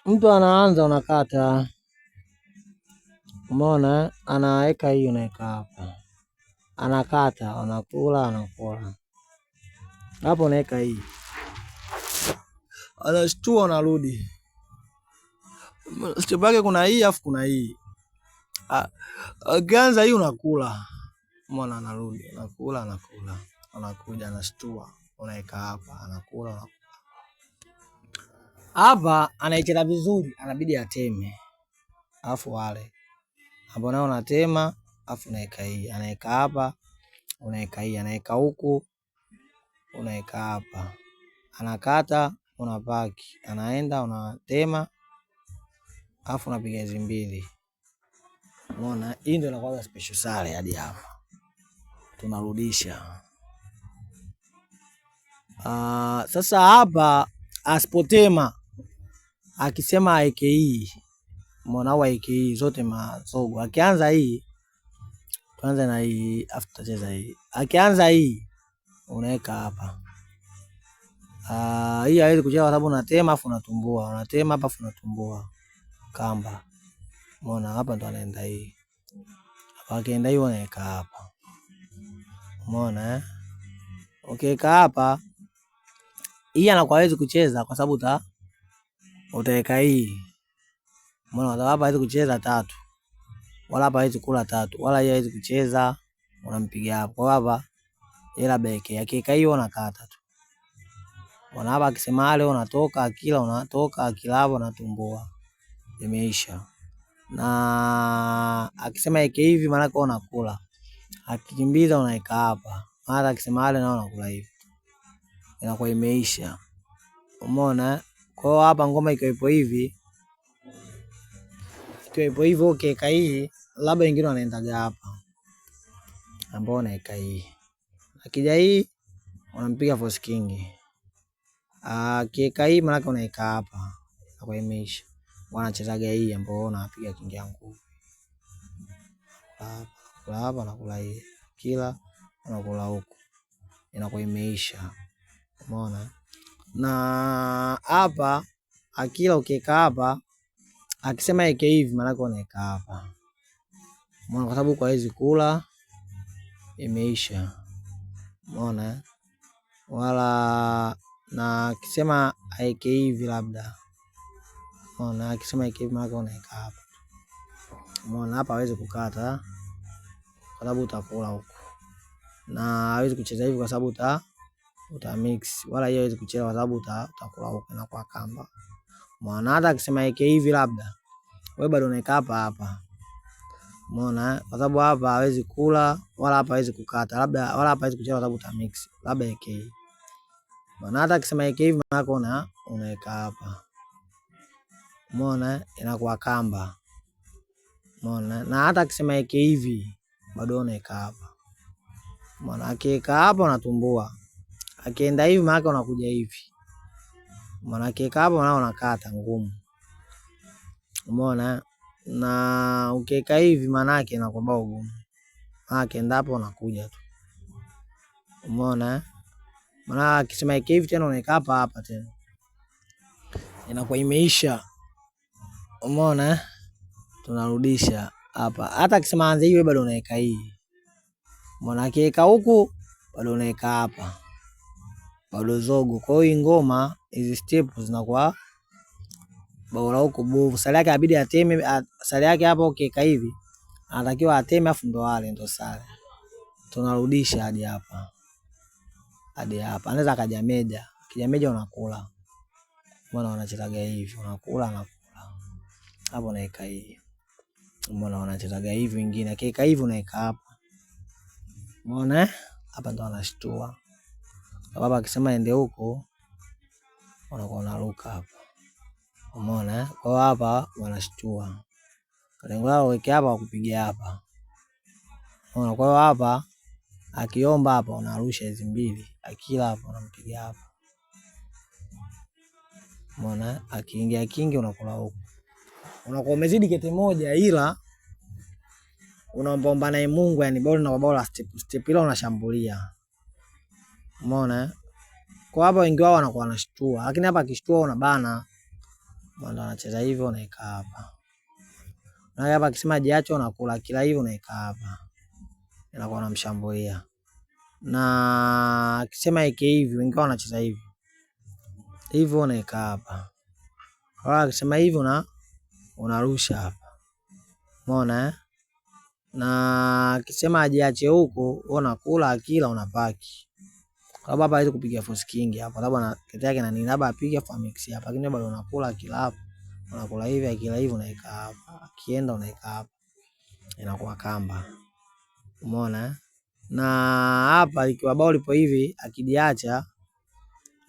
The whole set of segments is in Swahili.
Mtu anaanza unakata, umeona, anaweka hii unaweka hapa, anakata, anakula hapo, unaweka hii, anashtua, unarudi. Step yake kuna hii afu kuna hii. Akianza hii unakula, umeona, anarudi, anakula, anakuja, anashtua, unaweka hapa, anakula. Hapa anaicheza vizuri, anabidi ateme. Alafu wale hapo nao unatema, alafu unaweka hii, anaweka hapa, unaweka hii, anaweka huku, unaweka hapa, anakata, unapaki, anaenda, unatema, alafu unapiga hizi mbili. Umeona, hii ndio inakuwa special sale. Hadi hapa tunarudisha. Sasa hapa asipotema, akisema aeke hii, umeona, au aeke hii zote masogo. Akianza hii, tuanze na hii, afu tutacheza hii. Akianza hii unaweka hapa. Hii haiwezi kucheza kwa sababu unatema afu unatumbua. Unatema hapa afu unatumbua kamba. Umeona, hapa ndo anaenda hii. Hapa akienda hii unaweka hapa. Umeona, ukiweka hapa, hii anakuwa hawezi kucheza kwa sababu utaweka hii. Umeona, hapa hawezi kucheza tatu. Wala hapa hawezi kula tatu. Wala hii hawezi kucheza, unampiga hapa. Kwa hapa ila beke. Akiweka hiyo unakata tu. Wana hapa akisema ale unatoka, akila unatoka, akila hapo unatumbua. Imeisha. Na akisema eke hivi maana kwa unakula. Akikimbiza unaweka hapa. Hata akisema ale na unakula hivi. Inakuwa imeisha. Umeona? Kwa hiyo hapa ngoma ikiwa hivi. Ikiwa hivyo ukiweka hii, labda wengine wanaendaga hapa. Ambao unaweka hii. Akija hii unampiga force king. Kiweka hii maana unaweka hapa. Inakuwa imeisha. Wanachezaga hii ambao unapiga king yangu. Hapa nakula hii. Kila unakula huku. Inakuwa imeisha. Umeona? Na hapa akila ukiweka hapa, akisema eke hivi maana unaweka hapa. Umeona, kwa sababu kwa hizi kula imeisha. Umeona? Wala na akisema aeke hivi labda. Umeona, akisema eke hivi maana unaweka hapa. Umeona, hapa hawezi kukata kwa sababu utakula huko. Na hawezi kucheza hivi kwa sababu uta mix. Wala yeye hawezi kucheza kwa sababu utakula huko na kwa kamba. Umeona, hata akisema eke hivi labda, wewe bado unaweka hapa. Umeona, kwa sababu hapa hawezi kula wala hapa hawezi kukata. Labda wala hapa hawezi kucheza kwa sababu uta mix. Labda eke hivi. Umeona, hata akisema eke hivi maana unaweka hapa. Umeona, inakuwa kamba. Umeona, na hata akisema eke hivi bado unaweka hapa. Umeona, akiweka hapa unatumbua. Akienda hivi maana unakuja hivi. Umeona, akiweka hapa maana unakata ngumu. Umeona, na ukiweka hivi maana yake inakuwa bao gumu. Akienda hapo unakuja tu. Umeona, maana akisema eke hivi tena unaweka hapa tena. Inakuwa imeisha. Umeona, tunarudisha hapa. Hata akisema anze hivi bado unaweka hii. Umeona, akiweka huku bado unaweka hapa. Bado zogo. Kwa hiyo ngoma hizi step zinakuwa bora huko bovu. Sare yake inabidi ateme. Sare yake hapo ukiweka hivi anatakiwa ateme afu ndo wale ndo sare. Tunarudisha hadi hapa. Hadi hapa. Anaweza akajameja. Kijameja unakula. Umeona, wanachezaga hivi. Unakula. Hapo unaweka hii. Umeona, wanachezaga hivi wengine. Akiweka hivi unaweka hapa. Umeona? Hapa ndo anashtua. Baba akisema ende huko unakuwa unaruka hapa. Umeona? Kwa hapa wanashtua. Lengo lao weke hapa wakupigia hapa. Unaona, kwa hapa akiomba hapa unarusha hizi mbili. Akila hapa unampigia hapa. Umeona? Akiingia kingi unakula huko. Unakuwa umezidi kete moja ila unaomba naye Mungu, yani bora na bora step ile unashambulia. Umeona? Kwa hapa wengi wao wanakuwa wanashtua. Lakini hapa akishtua unabana. ndo anacheza hivyo, unaika hapa. Na hapa akisema jiacho unakula kila hivyo, unaika hapa, inakuwa unamshambulia. Na akisema ike hivi, wengine wanacheza hivi hivyo, unaika hapa. Kwa akisema hivi unarusha hapa, umeona na akisema ajiache huko, unakula akila unapaki. Kwa sababu hapa hizo kupiga force king hapa, sababu na kete yake na nini, labda apige kwa mix hapa, lakini bado unakula akila hapa, unakula hivi akila hivi, unaika hapa, akienda unaika hapa, inakuwa kamba, umeona. Na hapa ikiwa bao lipo hivi, akijiacha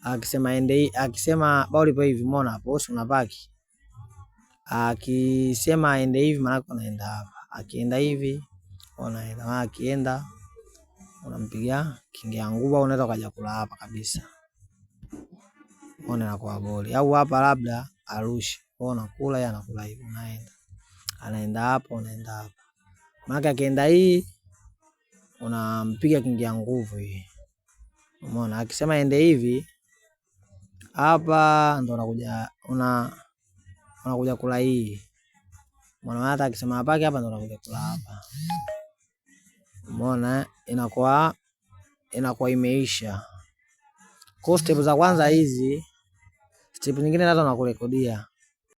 akisema ende, akisema bao lipo hivi, umeona hapo unapaki. Akisema aende hivi, maana unaenda hapa, akienda hivi unaenda, akienda unampiga kingi ya nguvu, unaweza kaja kula hapa kabisa, unaona kwa goli. Au hapa labda arushi, unakula yeye anakula hivi, unaenda anaenda hapo, unaenda hapa, maana akienda hii unampiga kingi ya nguvu hii, umeona. Akisema aende hivi hapa, ndo unakuja kula hii, umeona. Hata akisema hapa hapa, ndo unakuja kula hapa, umeona. Inakuwa imeisha. Kwa step za kwanza hizi, step nyingine nazo nakurekodia.